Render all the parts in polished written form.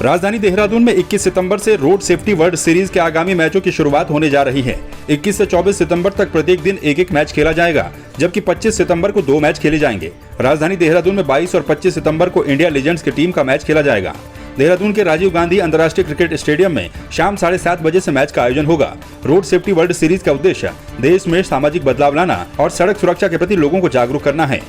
राजधानी देहरादून में 21 सितंबर से रोड सेफ्टी वर्ल्ड सीरीज के आगामी मैचों की शुरुआत होने जा रही है। 21 से 24 सितंबर तक प्रत्येक दिन एक एक मैच खेला जाएगा, जबकि 25 सितंबर को 2 मैच खेले जाएंगे। राजधानी देहरादून में 22 और 25 सितंबर को इंडिया लीजेंड्स की टीम का मैच खेला जाएगा। देहरादून के राजीव गांधी अंतर्राष्ट्रीय क्रिकेट स्टेडियम में शाम 7:30 बजे से मैच का आयोजन होगा। रोड सेफ्टी वर्ल्ड सीरीज का उद्देश्य देश में सामाजिक बदलाव लाना और सड़क सुरक्षा के प्रति लोगों को जागरूक करना है।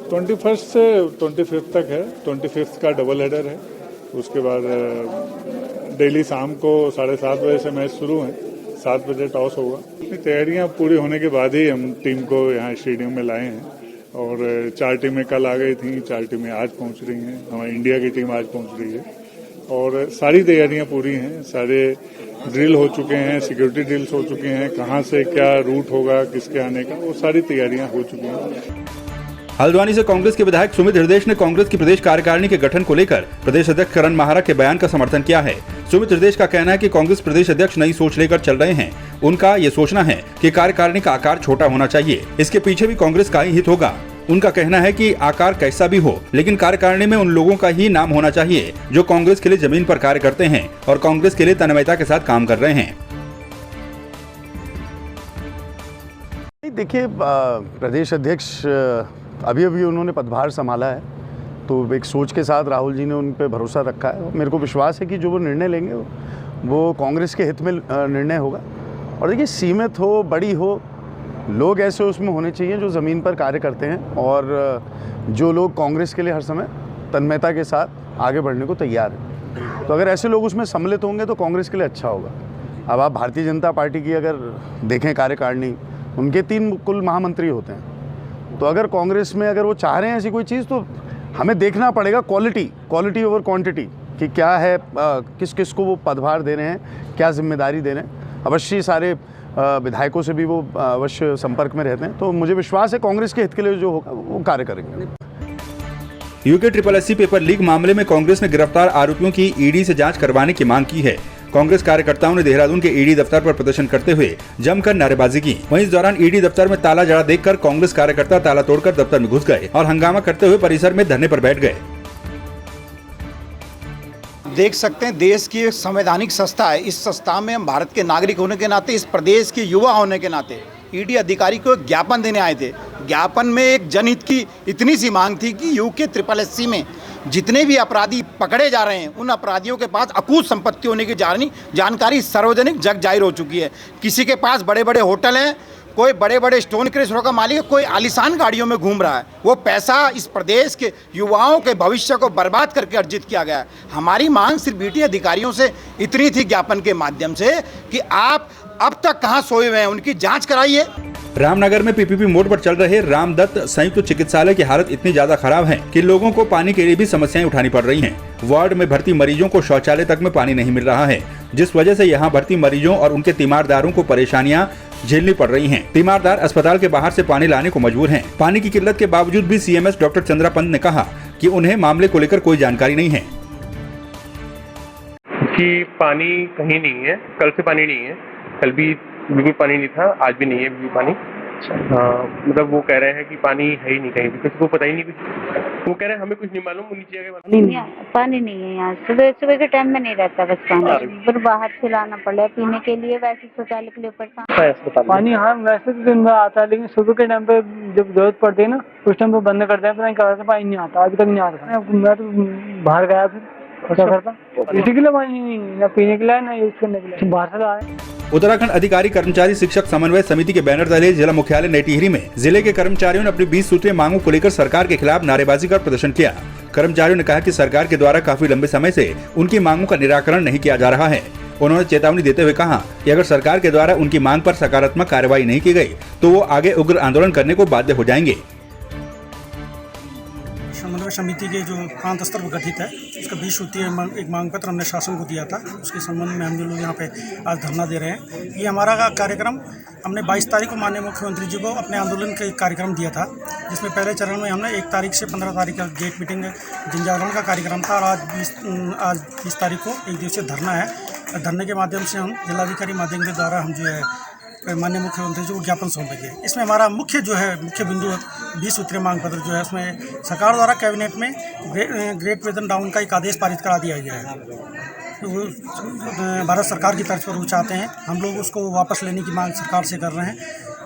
21 से 25 तक है। 25 का डबल हेडर है। उसके बाद डेली शाम को 7:30 बजे से मैच शुरू है। 7 बजे टॉस होगा। तैयारियां पूरी होने के बाद ही हम टीम को यहाँ स्टेडियम में लाए हैं और 4 टीमें कल आ गई थी, 4 टीमें आज पहुंच रही हैं। हमारी इंडिया की टीम आज पहुंच रही है और सारी तैयारियां पूरी हैं। सारे ड्रिल हो चुके हैं, सिक्योरिटी ड्रिल्स हो चुके हैं, कहां से क्या रूट होगा, किसके आने का, वो सारी तैयारियां हो चुकी हैं। हल्द्वानी से कांग्रेस के विधायक सुमित हृदयेश ने कांग्रेस की प्रदेश कार्यकारिणी के गठन को लेकर प्रदेश अध्यक्ष करण माहरा के बयान का समर्थन किया है। सुमित हृदयेश का कहना है कि कांग्रेस प्रदेश अध्यक्ष नई सोच लेकर चल रहे हैं। उनका ये सोचना है कि कार्यकारिणी का आकार छोटा होना चाहिए, इसके पीछे भी कांग्रेस का ही हित होगा। उनका कहना है कि आकार कैसा भी हो, लेकिन कार्यकारिणी में उन लोगों का ही नाम होना चाहिए जो कांग्रेस के लिए जमीन पर कार्य करते हैं और कांग्रेस के लिए तन्मयता के साथ काम कर रहे हैं। देखिए, प्रदेश अध्यक्ष अभी उन्होंने पदभार संभाला है, तो एक सोच के साथ राहुल जी ने उन पे भरोसा रखा है। मेरे को विश्वास है कि जो वो निर्णय लेंगे वो कांग्रेस के हित में निर्णय होगा। और देखिए, सीमित हो बड़ी हो, लोग ऐसे उसमें होने चाहिए जो ज़मीन पर कार्य करते हैं और जो लोग कांग्रेस के लिए हर समय तन्मयता के साथ आगे बढ़ने को तैयार हैं। तो अगर ऐसे लोग उसमें सम्मिलित होंगे तो कांग्रेस के लिए अच्छा होगा। अब आप भारतीय जनता पार्टी की अगर देखें कार्यकारिणी, उनके 3 कुल महामंत्री होते हैं। तो अगर कांग्रेस में अगर वो चाह रहे हैं ऐसी कोई चीज़, तो हमें देखना पड़ेगा क्वालिटी ओवर क्वांटिटी कि क्या है, किस किस को वो पदभार दे रहे हैं, क्या जिम्मेदारी दे रहे हैं। अवश्य सारे विधायकों से भी वो अवश्य संपर्क में रहते हैं, तो मुझे विश्वास है कांग्रेस के हित के लिए जो होगा वो कार्य करेंगे। यूके SSSC पेपर लीक मामले में कांग्रेस ने गिरफ्तार आरोपियों की ईडी से जांच करवाने की मांग की है। कांग्रेस कार्यकर्ताओं ने देहरादून के ईडी दफ्तर पर प्रदर्शन करते हुए जमकर नारेबाजी की। वहीं इस दौरान ईडी दफ्तर में ताला जड़ा देखकर कांग्रेस कार्यकर्ता ताला तोड़कर दफ्तर में घुस गए और हंगामा करते हुए परिसर में धरने पर बैठ गए। देख सकते हैं, देश की एक संवैधानिक संस्था है। इस संस्था में हम भारत के नागरिक होने के नाते, इस प्रदेश के युवा होने के नाते ईडी अधिकारी को एक ज्ञापन देने आए थे। ज्ञापन में एक जनहित की इतनी सी मांग थी कि यूके SSSC में जितने भी अपराधी पकड़े जा रहे हैं, उन अपराधियों के पास अकूत संपत्ति होने की जानकारी सार्वजनिक जग जाहिर हो चुकी है। किसी के पास बड़े बड़े होटल हैं, कोई बड़े बड़े स्टोन क्रशरों का मालिक है, कोई आलीशान गाड़ियों में घूम रहा है। वो पैसा इस प्रदेश के युवाओं के भविष्य को बर्बाद करके अर्जित किया गया है। हमारी मांग सिर्फ ईडी अधिकारियों से इतनी थी ज्ञापन के माध्यम से कि आप अब तक कहां सोए हुए हैं, उनकी जांच कराइए। रामनगर में पीपीपी मोड़ पर चल रहे रामदत्त संयुक्त चिकित्सालय की हालत इतनी ज्यादा खराब है कि लोगों को पानी के लिए भी समस्याएं उठानी पड़ रही हैं। वार्ड में भर्ती मरीजों को शौचालय तक में पानी नहीं मिल रहा है, जिस वजह से यहां भर्ती मरीजों और उनके तीमारदारों को परेशानियां झेलनी पड़ रही हैं। तीमारदार अस्पताल के बाहर से पानी लाने को मजबूर हैं। पानी की किल्लत के बावजूद भी CMS डॉक्टर चंद्रा पंत ने कहा कि उन्हें मामले को लेकर कोई जानकारी नहीं है कि पानी कहीं नहीं है। कल से पानी नहीं है, कल भी बिल्कुल पानी नहीं था, आज भी नहीं है बिल्कुल पानी। हाँ, मतलब वो कह रहे हैं कि पानी है ही नहीं कहीं भी, किसी को पता ही नहीं कुछ। वो कह रहे हैं हमें कुछ नहीं मालूम, नीचे पानी नहीं है यहाँ। सुबह के टाइम में नहीं रहता बस पानी, फिर बाहर से लाना पड़ा पीने के लिए, वैसे शौचालय के लिए परेशान। पानी हाँ वैसे तो दिन में आता है, लेकिन सुबह के टाइम पे जब जरूरत पड़ती है ना, उस टाइम पे बंद करते हैं। पता नहीं क्या पानी नहीं आता, अभी तक नहीं आता। मैं तो बाहर गया, फिर क्या करता, इसी के लिए पानी नहीं, ना पीने के लिए ना यूज करने के लिए, बाहर से आए। उत्तराखंड अधिकारी कर्मचारी शिक्षक समन्वय समिति के बैनर तले जिला मुख्यालय नई टिहरी में जिले के कर्मचारियों ने अपनी 20 सूत्रीय मांगों को लेकर सरकार के खिलाफ नारेबाजी कर प्रदर्शन किया। कर्मचारियों ने कहा कि सरकार के द्वारा काफी लंबे समय से उनकी मांगों का निराकरण नहीं किया जा रहा है। उन्होंने चेतावनी देते हुए कहा कि अगर सरकार के द्वारा उनकी मांग पर सकारात्मक कार्रवाई नहीं की गई तो वो आगे उग्र आंदोलन करने को बाध्य हो जाएंगे। समन्वय समिति के जो प्रांत स्तर पर गठित है, उसका 20 सूत्रीय एक मांग पत्र हमने शासन को दिया था। उसके संबंध में हम जो लोग यहाँ पे आज धरना दे रहे हैं, ये हमारा कार्यक्रम हमने 22 तारीख को माननीय मुख्यमंत्री जी को अपने आंदोलन का कार्यक्रम दिया था, जिसमें पहले चरण में हमने 1 तारीख से 15 तारीख का गेट मीटिंग जनजागरण का कार्यक्रम था और आज 20 तारीख को 1 दिवसीय धरना है। धरने के माध्यम से हम जिलाधिकारी माध्यम के द्वारा हम जो है माननीय मुख्यमंत्री जी को ज्ञापन सौंपेंगे। इसमें हमारा मुख्य बिंदु 20 सूत्रीय मांग पत्र जो है उसमें सरकार द्वारा कैबिनेट में ग्रेड वेतन डाउन का एक आदेश पारित करा दिया गया है। तो भारत सरकार की तरफ पर वो चाहते हैं, हम लोग उसको वापस लेने की मांग सरकार से कर रहे हैं।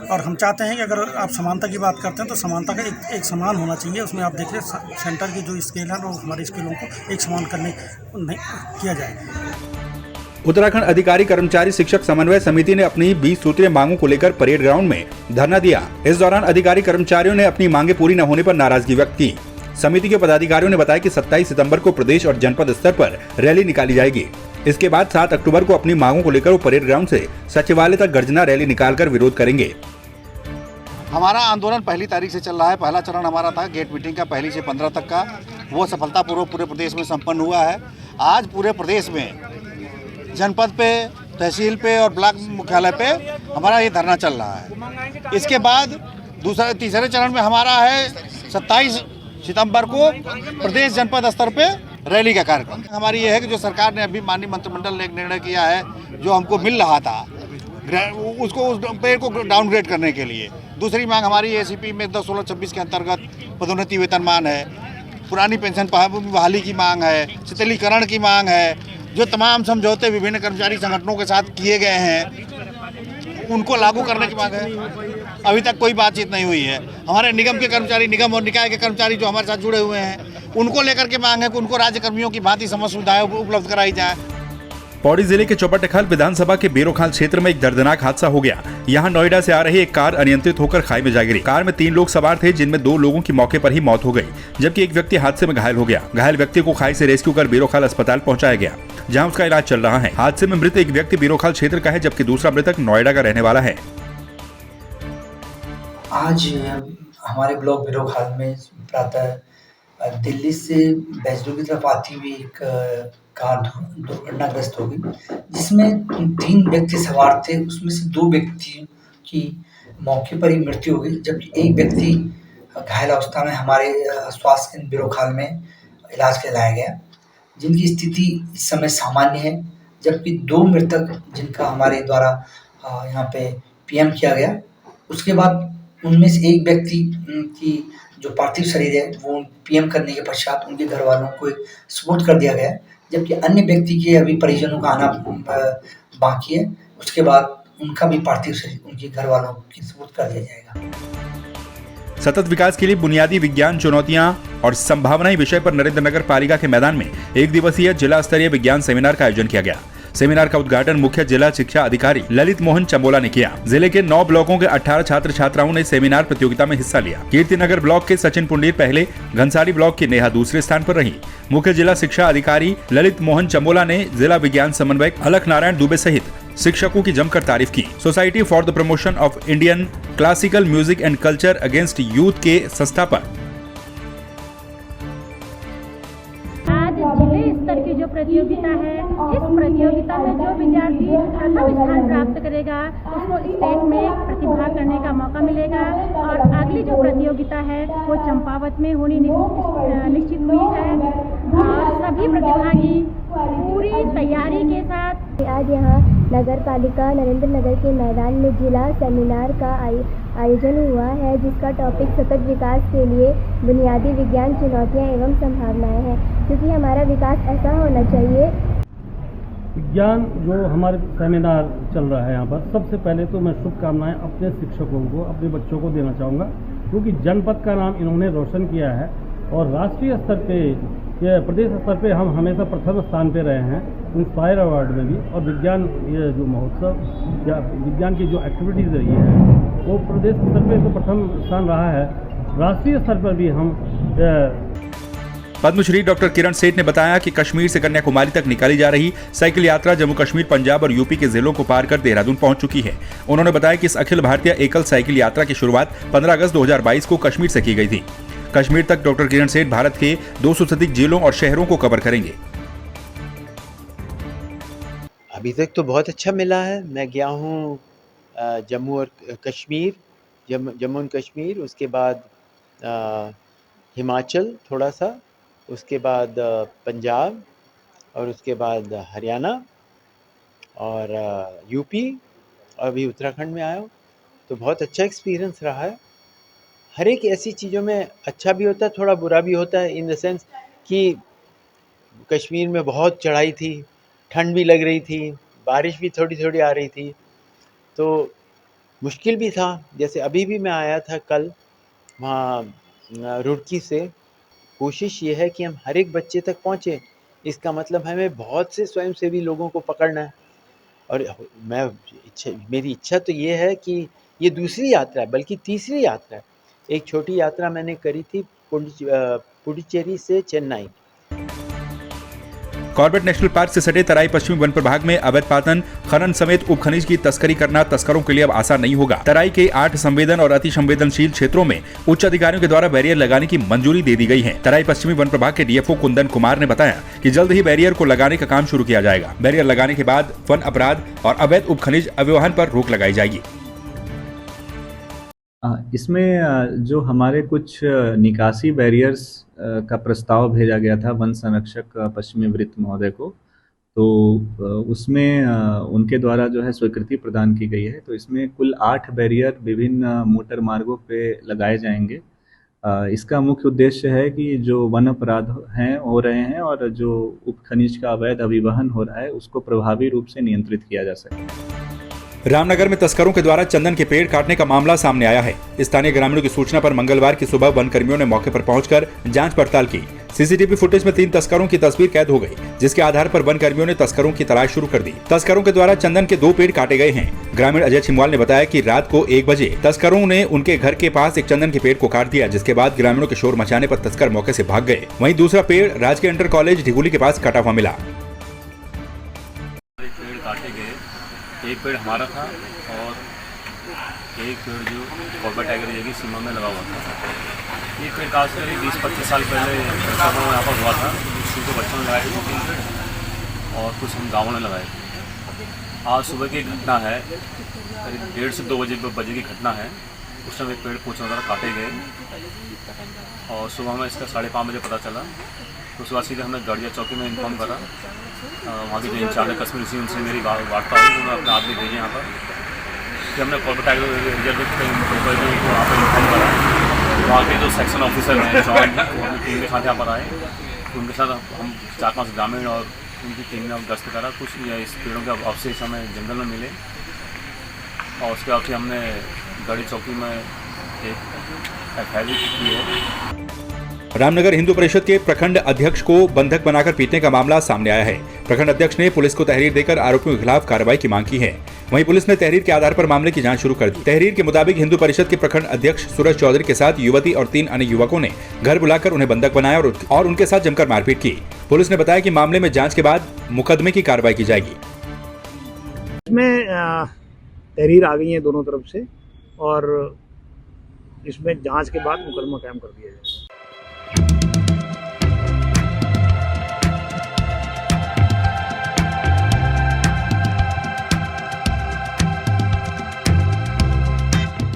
और हम चाहते हैं कि अगर आप समानता की बात करते हैं तो समानता का एक समान होना चाहिए। उसमें आप देखिए सेंटर की जो स्केल है और हमारे स्केलों को एक समान करने नहीं किया जाए। उत्तराखंड अधिकारी कर्मचारी शिक्षक समन्वय समिति ने अपनी 20 सूत्रीय मांगों को लेकर परेड ग्राउंड में धरना दिया। इस दौरान अधिकारी कर्मचारियों ने अपनी मांगे पूरी न होने पर नाराजगी व्यक्त की। समिति के पदाधिकारियों ने बताया कि 27 सितंबर को प्रदेश और जनपद स्तर पर रैली निकाली जाएगी। इसके बाद 7 अक्टूबर को अपनी मांगों को लेकर वो परेड ग्राउंड से सचिवालय तक गर्जना रैली निकालकर विरोध करेंगे। हमारा आंदोलन पहली तारीख से चल रहा है। पहला चरण हमारा था गेट मीटिंग का, पहली से 15 तक का। वो सफलतापूर्वक पूरे प्रदेश में संपन्न हुआ है। आज पूरे प्रदेश में जनपद पे, तहसील पे और ब्लॉक मुख्यालय पे हमारा ये धरना चल रहा है। इसके बाद तीसरे चरण में हमारा है 27 सितंबर को प्रदेश जनपद स्तर पे रैली का कार्यक्रम। हमारी ये है कि जो सरकार ने अभी माननीय मंत्रिमंडल ने एक निर्णय किया है, जो हमको मिल रहा था उसको उस पे को डाउनग्रेड करने के लिए। दूसरी मांग हमारी एसीपी में 1626 के अंतर्गत पदोन्नति वेतनमान है, पुरानी पेंशन बहाली की मांग है, शीतलीकरण की मांग है। जो तमाम समझौते विभिन्न कर्मचारी संगठनों के साथ किए गए हैं उनको लागू करने की मांग है। अभी तक कोई बातचीत नहीं हुई है। हमारे निगम के कर्मचारी, निगम और निकाय के कर्मचारी जो हमारे साथ जुड़े हुए हैं, उनको लेकर के मांग है कि उनको राज्य कर्मियों की भांति समस्त सुविधाएं उपलब्ध कराई जाए। पौड़ी जिले के चौपटखल विधानसभा के बेरोखाल क्षेत्र में एक दर्दनाक हादसा हो गया। यहाँ नोएडा से आ रही एक कार अनियंत्रित होकर खाई में जा गिरी। कार में 3 लोग सवार थे, जिनमें 2 लोगों की मौके पर ही मौत हो गई, जबकि एक व्यक्ति हादसे में घायल हो गया। घायल व्यक्ति को खाई से रेस्क्यू कर बेरोखाल अस्पताल पहुंचाया गया, जहां उसका इलाज चल रहा है। हादसे में मृत एक व्यक्ति बेरोखाल क्षेत्र का है, जबकि दूसरा मृतक नोएडा का रहने वाला है। आज हमारे ब्लॉक बेरोखाल में प्रातः दिल्ली से बैजलू की तरफ आती हुई एक कार दुर्घटनाग्रस्त हो गई, जिसमें 3 व्यक्ति सवार थे। उसमें से 2 व्यक्तियों की मौके पर ही मृत्यु हो गई, जबकि एक व्यक्ति घायल अवस्था में हमारे स्वास्थ्य केंद्र बेरोखाल में इलाज के लिए लाया गया, जिनकी स्थिति इस समय सामान्य है। जबकि 2 मृतक जिनका हमारे द्वारा यहाँ पे पीएम किया गया, उसके बाद उनमें से एक व्यक्ति की जो पार्थिव शरीर है वो पीएम करने के पश्चात उनके घर वालों को सुपुर्द कर दिया गया, जबकि अन्य व्यक्ति के अभी परिजनों का आना बाकी है। उसके बाद उनका भी पार्थिव शरीर उनके घर वालों को सुपुर्द कर दिया जाएगा। सतत विकास के लिए बुनियादी विज्ञान चुनौतियां और संभावनाएं विषय पर नरेंद्र नगर पालिका के मैदान में 1 दिवसीय जिला स्तरीय विज्ञान सेमिनार का आयोजन किया गया। सेमिनार का उद्घाटन मुख्य जिला शिक्षा अधिकारी ललित मोहन चंबोला ने किया। जिले के 9 ब्लॉकों के 18 छात्र छात्राओं ने सेमिनार प्रतियोगिता में हिस्सा लिया। कीर्तिनगर ब्लॉक के सचिन पुंडीर पहले, घनसाली ब्लॉक की नेहा दूसरे स्थान पर रही। मुख्य जिला शिक्षा अधिकारी ललित मोहन चंबोला ने जिला विज्ञान समन्वयक अलख नारायण दुबे सहित शिक्षकों की जमकर तारीफ की। Society for the promotion of Indian classical music and culture against youth के संस्थापक स्तर की जो प्रतियोगिता है, इस प्रतियोगिता में जो विद्यार्थी प्रथम स्थान प्राप्त करेगा उसको स्टेट में प्रतिभाग करने का मौका मिलेगा। और अगली जो प्रतियोगिता है वो चंपावत में होनी निश्चित हुई है और सभी प्रतिभागी पूरी तैयारी के साथ आज यहाँ नगर पालिका नरेंद्र नगर के मैदान में जिला सेमिनार का आयोजन हुआ है, जिसका टॉपिक सतत विकास के लिए बुनियादी विज्ञान चुनौतियाँ एवं संभावनाएं हैं, क्योंकि हमारा विकास ऐसा होना चाहिए। विज्ञान जो हमारे सेमिनार चल रहा है यहाँ पर, सबसे पहले तो मैं शुभकामनाएं अपने शिक्षकों को, अपने बच्चों को देना चाहूँगा, क्योंकि जनपद का नाम इन्होंने रोशन किया है और राष्ट्रीय स्तर पे या प्रदेश स्तर पे हम हमेशा प्रथम स्थान पे रहे हैं इंस्पायर अवार्ड में भी। और विज्ञान ये जो महोत्सव या विज्ञान की जो एक्टिविटीज़ रही है वो प्रदेश स्तर पे तो प्रथम स्थान रहा है, राष्ट्रीय स्तर पर भी हम पद्मश्री डॉक्टर किरण सेठ ने बताया कि कश्मीर से कन्याकुमारी तक निकाली जा रही साइकिल यात्रा जम्मू कश्मीर, पंजाब और यूपी के जिलों को पार कर देहरादून पहुंच चुकी है। उन्होंने बताया कि इस अखिल भारतीय एकल साइकिल यात्रा की शुरुआत 15 अगस्त 2022 को कश्मीर से की गई थी। कश्मीर तक डॉक्टर किरण सेठ भारत के 200 से अधिक जिलों और शहरों को कवर करेंगे। अभी तक तो बहुत अच्छा मिला है। मैं गया हूँ जम्मू और कश्मीर, जम्मू और कश्मीर, उसके बाद हिमाचल थोड़ा सा, उसके बाद पंजाब और उसके बाद हरियाणा और यूपी अभी उत्तराखंड में आया हूँ, तो बहुत अच्छा एक्सपीरियंस रहा है। हर एक ऐसी चीज़ों में अच्छा भी होता है, थोड़ा बुरा भी होता है, इन द सेंस कि कश्मीर में बहुत चढ़ाई थी, ठंड भी लग रही थी, बारिश भी थोड़ी-थोड़ी आ रही थी, तो मुश्किल भी था। जैसे अभी भी मैं आया था कल वहाँ रुड़की से। कोशिश ये है कि हम हर एक बच्चे तक पहुँचे। इसका मतलब हमें बहुत से स्वयंसेवी लोगों को पकड़ना है। और मेरी इच्छा तो ये है कि ये दूसरी यात्रा है, बल्कि तीसरी यात्रा है। एक छोटी यात्रा मैंने करी थी पुडुचेरी से चेन्नई। कॉर्बेट नेशनल पार्क से सटे तराई पश्चिमी वन प्रभाग में अवैध पातन, खनन समेत उपखनिज की तस्करी करना तस्करों के लिए अब आसान नहीं होगा। तराई के 8 संवेदन और अति संवेदनशील क्षेत्रों में उच्च अधिकारियों के द्वारा बैरियर लगाने की मंजूरी दे दी गई है। तराई पश्चिमी वन प्रभाग के डीएफओ कुंदन कुमार ने बताया कि जल्द ही बैरियर को लगाने का काम शुरू किया जाएगा। बैरियर लगाने के बाद वन अपराध और अवैध उपखनिज अव्यवहार पर रोक लगाई जाएगी। इसमें जो हमारे कुछ निकासी बैरियर्स का प्रस्ताव भेजा गया था वन संरक्षक पश्चिमी वृत्त महोदय को, तो उसमें उनके द्वारा जो है स्वीकृति प्रदान की गई है। तो इसमें कुल 8 बैरियर विभिन्न मोटर मार्गों पे लगाए जाएंगे। इसका मुख्य उद्देश्य है कि जो वन अपराध हो रहे हैं और जो उपखनिज का अवैध अभिवहन हो रहा है उसको प्रभावी रूप से नियंत्रित किया जा सके। रामनगर में तस्करों के द्वारा चंदन के पेड़ काटने का मामला सामने आया है। स्थानीय ग्रामीणों की सूचना पर मंगलवार की सुबह वन कर्मियों ने मौके पर पहुंचकर जांच पड़ताल की। सीसीटीवी फुटेज में 3 तस्करों की तस्वीर कैद हो गई, जिसके आधार पर वन कर्मियों ने तस्करों की तलाश शुरू कर दी। तस्करों के द्वारा चंदन के 2 पेड़ काटे गए हैं। ग्रामीण अजय छिमवाल ने बताया कि रात को 1 बजे तस्करों ने उनके घर के पास एक चंदन के पेड़ को काट दिया, जिसके बाद ग्रामीणों के शोर मचाने पर तस्कर मौके से भाग गए। वहीं दूसरा पेड़ राजकीय इंटर कॉलेज ढिगुली के पास कटा हुआ मिला। पेड़ काटे गए, एक पेड़ हमारा था और एक पेड़ जो कॉर्बेट टाइगर एरिया की सीमा में लगा हुआ था। ये पेड़ खास कर 20-25 साल पहले यहाँ पर हुआ था। किसी को बच्चों ने लगाए थे 3 पेड़ और कुछ हम गाँवों ने लगाए थे। आज सुबह की घटना है, करीब 1:30 से 2 बजे की घटना है। उस समय एक पेड़ पूछ वगैरह काटे गए और सुबह हमें इसका 5:30 बजे पता चला। तो उसके बाद सीधे हमने गड़िया चौकी में इन्फॉर्म करा। वहाँ के जो इंचार्ज है कश्मीर सिंह, उनसे मेरी वार्ता हुई। उन्होंने अपने आदमी भेजे यहाँ पर। फिर हमने कॉर्बेट टाइगर रिजर्व को वहाँ पर इन्फॉर्म करा। वहाँ के जो सेक्शन ऑफिसर हैं जॉन, वो अपनी टीम के साथ यहाँ पर आए। तो उनके साथ हम 4-5 ग्रामीण और उनकी टीम ने गश्त करा। कुछ इस पेड़ों के अवशेष हमें जंगल में मिले और उसके बाद फिर हमने गड़ी चौकी में एक FIR की है। रामनगर हिंदू परिषद के प्रखंड अध्यक्ष को बंधक बनाकर पीटने का मामला सामने आया है। प्रखंड अध्यक्ष ने पुलिस को तहरीर देकर आरोपियों के खिलाफ कार्रवाई की मांग की है। वहीं पुलिस ने तहरीर के आधार पर मामले की जांच शुरू कर दी। तहरीर के मुताबिक हिंदू परिषद के प्रखंड अध्यक्ष सूरज चौधरी के साथ युवती और 3 अन्य युवकों ने घर बुलाकर उन्हें बंधक बनाया और उनके साथ जमकर मारपीट की। पुलिस ने बताया कि मामले में जाँच के बाद मुकदमे की कार्रवाई की जाएगी। इसमें तहरीर आ गई है दोनों तरफ से और इसमें जांच के बाद मुकदमा कायम कर दिया जाएगा।